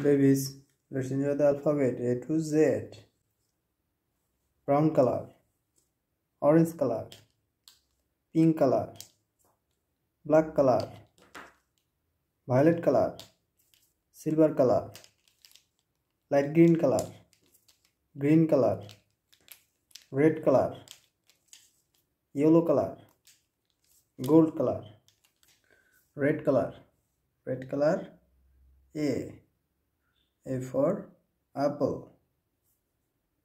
Babies, let's enjoy the alphabet A to Z. Brown color, orange color, pink color, black color, violet color, silver color, light green color, green color, red color, yellow color, gold color, red color, A for apple,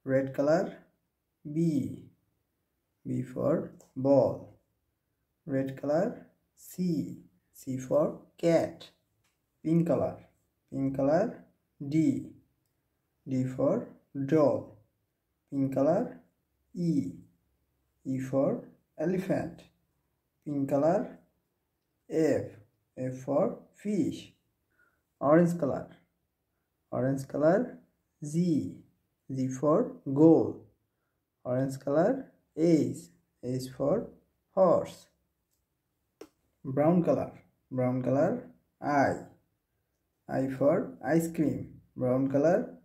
red color, B for ball, red color, C for cat, pink color, D for doll, pink color, E for elephant, pink color, F for fish, orange color, Z for goal, orange color, H for horse, brown color, I for ice cream, brown color,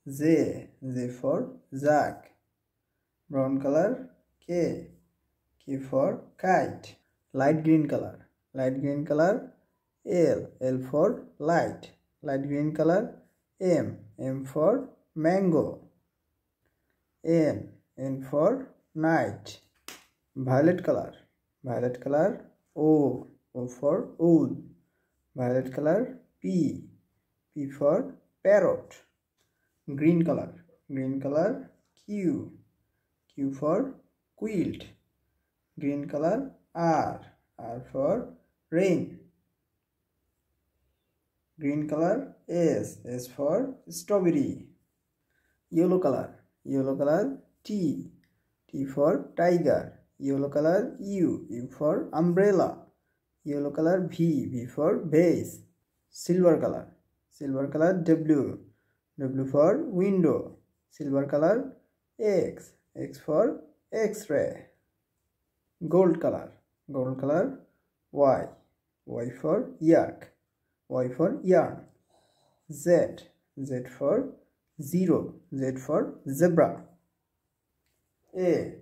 J for jack, brown color, K for kite, light green color, L for light green color, M for mango, N for night, violet color, O for owl, violet color, P for parrot, green color, Q for quilt, green color, R for rain, green color, S for strawberry, yellow color, T for tiger, yellow color, U for umbrella, yellow color, V for vase, silver color, W for window, silver color, X for X-ray, gold color, Y for yak, Y for yarn, Z for zero, Z for zebra, A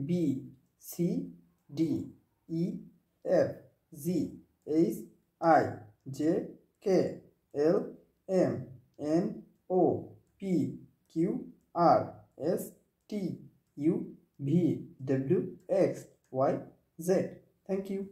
B C D E F G H I J K L M N O P Q R S T U V W X Y Z. Thank you.